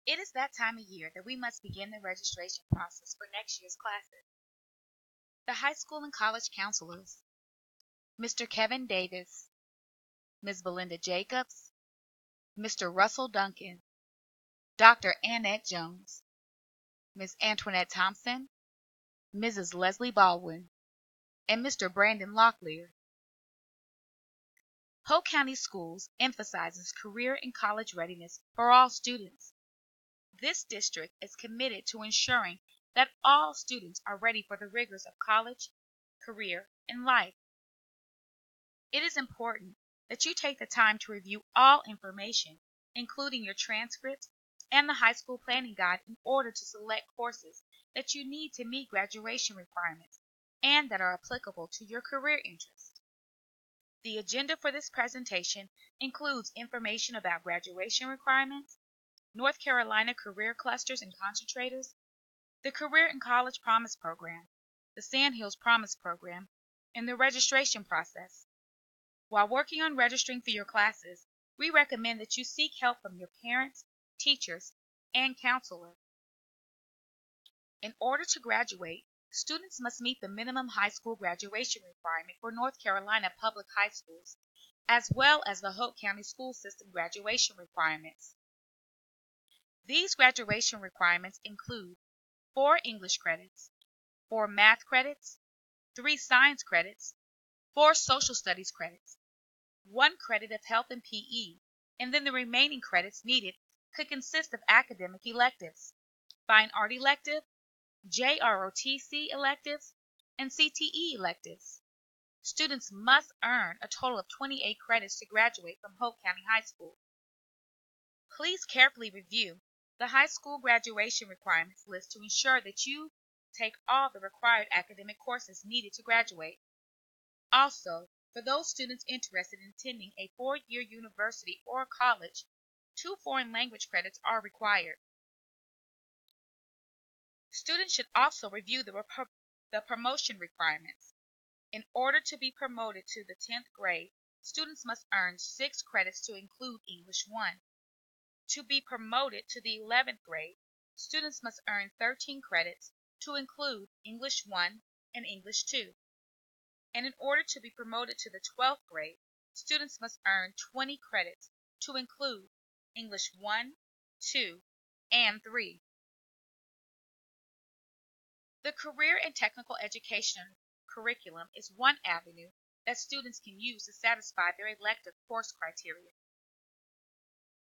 It is that time of year that we must begin the registration process for next year's classes. The high school and college counselors, Mr. Kevin Davis, Ms. Belinda Jacobs, Mr. Russell Duncan, Dr. Annette Jones, Ms. Antoinette Thompson, Mrs. Leslie Baldwin, and Mr. Brandon Locklear. Hoke County Schools emphasizes career and college readiness for all students. This district is committed to ensuring that all students are ready for the rigors of college, career, and life. It is important that you take the time to review all information, including your transcripts and the high school planning guide, in order to select courses that you need to meet graduation requirements and that are applicable to your career interests. The agenda for this presentation includes information about graduation requirements, North Carolina career clusters and concentrators, the Career and College Promise Program, the Sandhills Promise Program, and the registration process. While working on registering for your classes, we recommend that you seek help from your parents, teachers, and counselor. In order to graduate, students must meet the minimum high school graduation requirement for North Carolina public high schools, as well as the Hoke County School System graduation requirements. These graduation requirements include 4 English credits, 4 math credits, 3 science credits, 4 social studies credits, 1 credit of health and PE, and then the remaining credits needed could consist of academic electives, fine art elective, JROTC electives, and CTE electives. Students must earn a total of 28 credits to graduate from Hoke County High School. Please carefully review the high school graduation requirements list to ensure that you take all the required academic courses needed to graduate. Also, for those students interested in attending a 4-year university or college, 2 foreign language credits are required. Students should also review the promotion requirements. In order to be promoted to the 10th grade, students must earn 6 credits to include English 1. To be promoted to the 11th grade, students must earn 13 credits to include English 1 and English 2. And in order to be promoted to the 12th grade, students must earn 20 credits to include English 1, 2, and 3. The career and technical education curriculum is one avenue that students can use to satisfy their elective course criteria.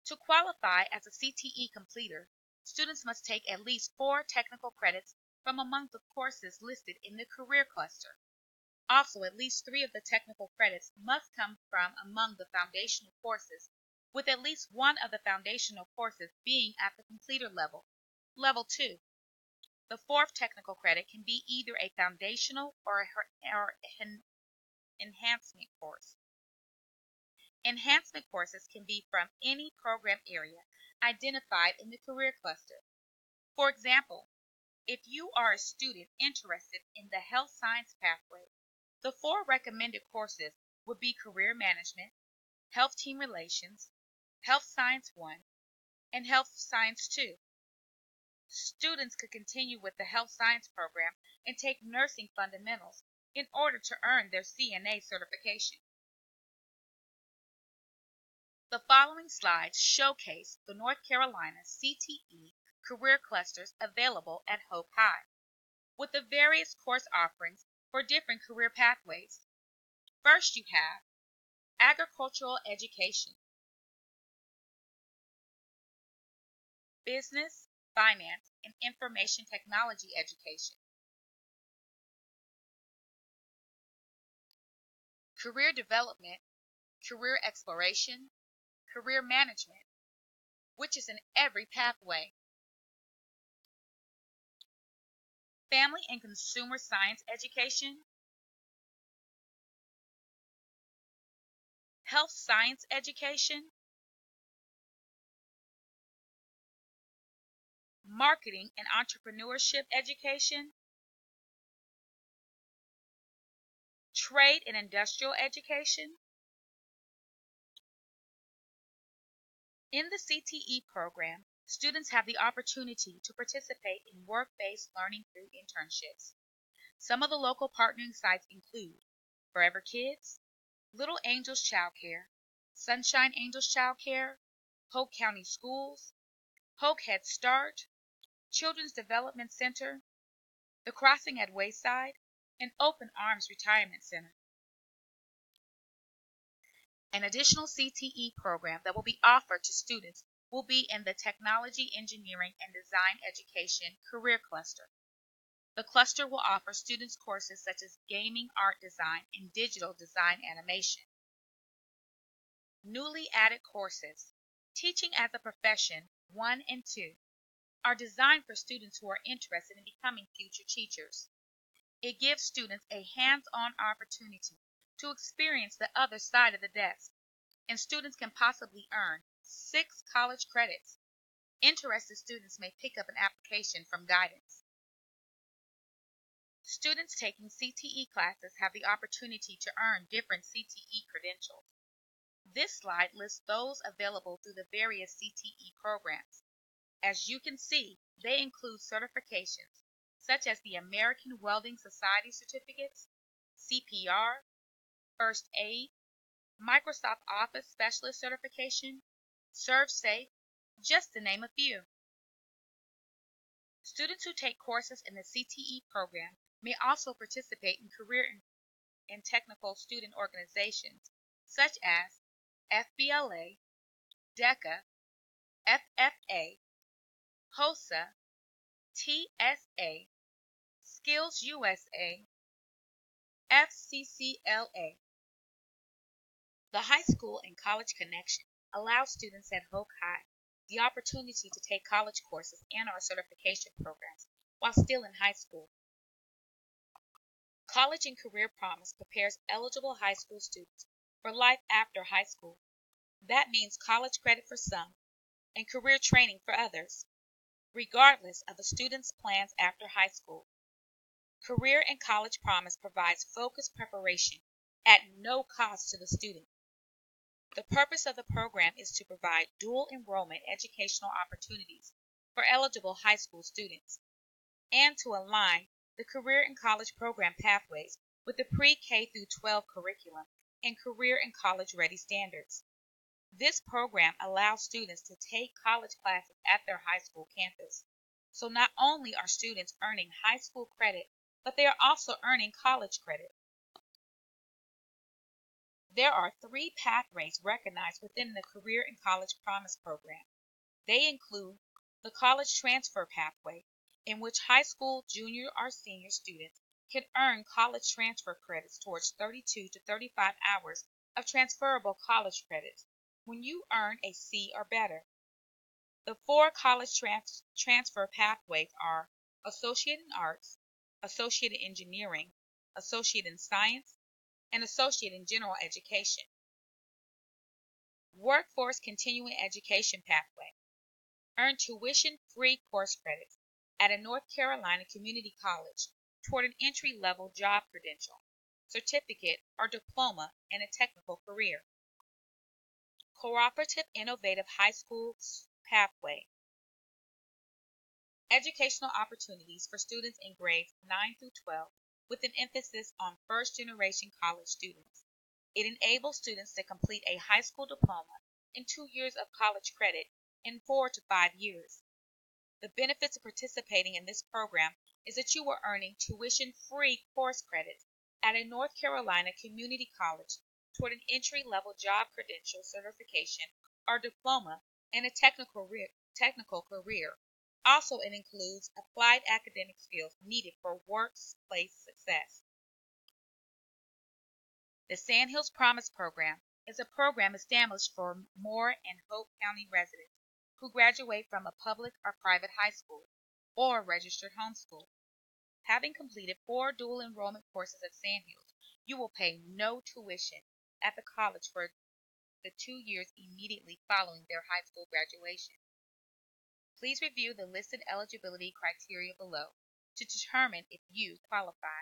To qualify as a CTE completer, students must take at least 4 technical credits from among the courses listed in the career cluster. Also, at least 3 of the technical credits must come from among the foundational courses, with at least one of the foundational courses being at the completer level, level 2. The 4th technical credit can be either a foundational or an enhancement course. Enhancement courses can be from any program area identified in the career cluster. For example, if you are a student interested in the health science pathway, the 4 recommended courses would be Career Management, Health Team Relations, Health Science 1, and Health Science 2. Students could continue with the Health Science program and take Nursing Fundamentals in order to earn their CNA certification. The following slides showcase the North Carolina CTE career clusters available at Hoke High, with the various course offerings for different career pathways. First, you have Agricultural Education, Business, Finance, and Information Technology Education, Career Development, Career Exploration, Career Management, which is in every pathway, Family and Consumer Science Education, Health Science Education, Marketing and Entrepreneurship Education, Trade and Industrial Education. In the CTE program, Students have the opportunity to participate in work-based learning through internships. Some of the local partnering sites include Forever Kids, Little Angels Child Care, Sunshine Angels Child Care, Hoke County Schools, Hoke Head Start, Children's Development Center, The Crossing at Wayside, and Open Arms Retirement Center. An additional CTE program that will be offered to students will be in the Technology, Engineering, and Design Education Career Cluster. The cluster will offer students courses such as gaming, art design, and digital design animation. Newly added courses, Teaching as a Profession 1 and 2, are designed for students who are interested in becoming future teachers. It gives students a hands-on opportunity to experience the other side of the desk, and students can possibly earn 6 college credits. Interested students may pick up an application from guidance. Students taking CTE classes have the opportunity to earn different CTE credentials. This slide lists those available through the various CTE programs. As you can see, they include certifications such as the American Welding Society certificates, CPR, First Aid, Microsoft Office Specialist certification, ServeSafe, just to name a few. Students who take courses in the CTE program may also participate in career and technical student organizations such as FBLA, DECA, FFA, HOSA, TSA, Skills USA, FCCLA. The High School and College Connection allows students at Hoke High the opportunity to take college courses and our certification programs while still in high school. College and Career Promise prepares eligible high school students for life after high school. That means college credit for some and career training for others, regardless of the student's plans after high school. Career and College Promise provides focused preparation at no cost to the student. The purpose of the program is to provide dual enrollment educational opportunities for eligible high school students and to align the career and college program pathways with the pre-K through 12 curriculum and career and college ready standards. This program allows students to take college classes at their high school campus. So not only are students earning high school credit, but they are also earning college credit. There are 3 pathways recognized within the Career and College Promise program. They include the College Transfer Pathway, in which high school, junior, or senior students can earn college transfer credits towards 32 to 35 hours of transferable college credits when you earn a C or better. The 4 college transfer pathways are Associate in Arts, Associate in Engineering, Associate in Science, and Associate in General Education. Workforce Continuing Education Pathway. Earn tuition-free course credits at a North Carolina community college toward an entry-level job credential, certificate, or diploma in a technical career. Cooperative Innovative High School Pathway. Educational opportunities for students in grades 9 through 12 with an emphasis on first-generation college students. It enables students to complete a high school diploma in 2 years of college credit in 4 to 5 years. The benefits of participating in this program is that you are earning tuition-free course credits at a North Carolina community college toward an entry-level job credential certification or diploma in a technical career. Also, it includes applied academic skills needed for workplace success. The Sandhills Promise Program is a program established for Moore and Hoke County residents who graduate from a public or private high school or registered homeschool. Having completed 4 dual enrollment courses at Sandhills, you will pay no tuition at the college for the 2 years immediately following their high school graduation. Please review the listed eligibility criteria below to determine if you qualify.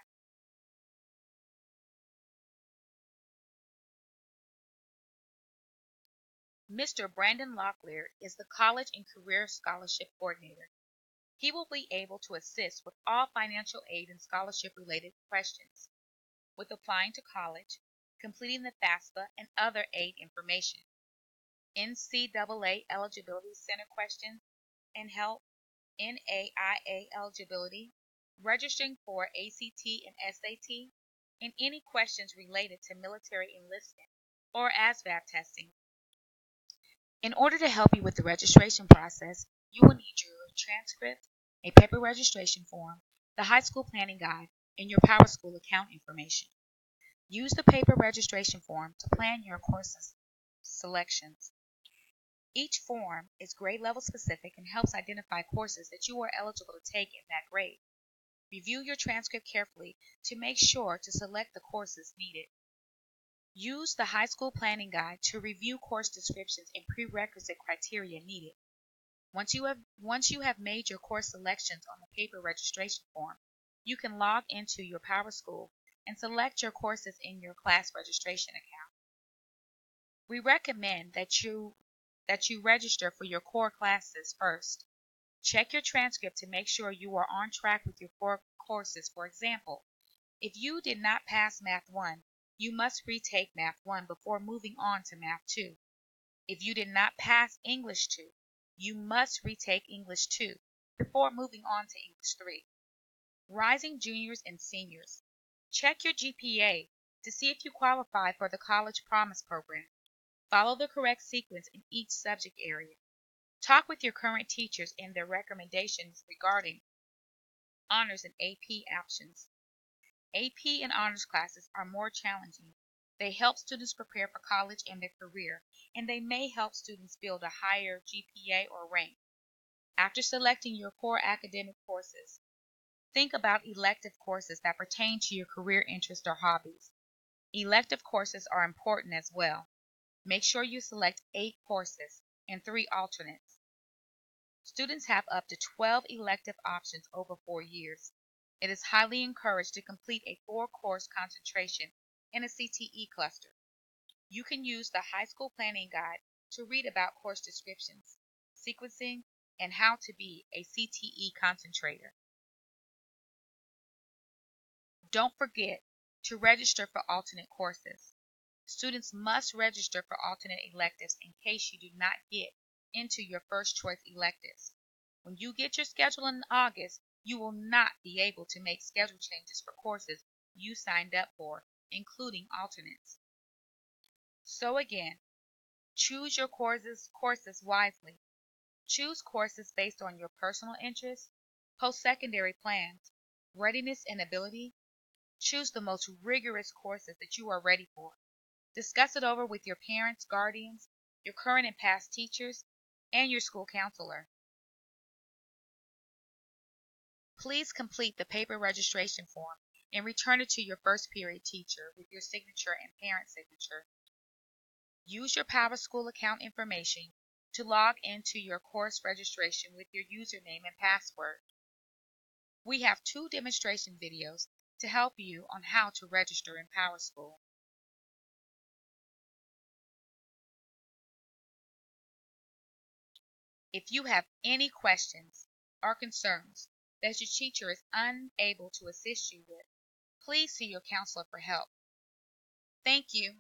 Mr. Brandon Locklear is the College and Career Scholarship Coordinator. He will be able to assist with all financial aid and scholarship related questions, with applying to college, completing the FAFSA and other aid information, NCAA eligibility center questions and help, NAIA eligibility, registering for ACT and SAT, and any questions related to military enlistment or ASVAB testing. In order to help you with the registration process, you will need your transcript, a paper registration form, the high school planning guide, and your Power School account information. Use the paper registration form to plan your courses selections. Each form is grade level specific and helps identify courses that you are eligible to take in that grade. Review your transcript carefully to make sure to select the courses needed. Use the high school planning guide to review course descriptions and prerequisite criteria needed. Once you have made your course selections on the paper registration form, you can log into your Power School and select your courses in your class registration account. We recommend that you register for your core classes first. Check your transcript to make sure you are on track with your core courses. For example, if you did not pass Math 1, you must retake Math 1 before moving on to Math 2. If you did not pass English 2, you must retake English 2 before moving on to English 3. Rising juniors and seniors. Check your GPA to see if you qualify for the College Promise Program. Follow the correct sequence in each subject area. Talk with your current teachers and their recommendations regarding honors and AP options. AP and honors classes are more challenging. They help students prepare for college and their career, and they may help students build a higher GPA or rank. After selecting your core academic courses, think about elective courses that pertain to your career interests or hobbies. Elective courses are important as well. Make sure you select 8 courses and 3 alternates. Students have up to 12 elective options over 4 years. It is highly encouraged to complete a 4-course concentration in a CTE cluster. You can use the high school planning guide to read about course descriptions, sequencing, and how to be a CTE concentrator. Don't forget to register for alternate courses. Students must register for alternate electives in case you do not get into your first choice electives. When you get your schedule in August, you will not be able to make schedule changes for courses you signed up for, including alternates. So again, choose your courses wisely. Choose courses based on your personal interests, post-secondary plans, readiness and ability. Choose the most rigorous courses that you are ready for. Discuss it over with your parents, guardians, your current and past teachers, and your school counselor. Please complete the paper registration form and return it to your first period teacher with your signature and parent signature. Use your Power School account information to log into your course registration with your username and password. We have 2 demonstration videos to help you on how to register in Power School. If you have any questions or concerns that your teacher is unable to assist you with, please see your counselor for help. Thank you.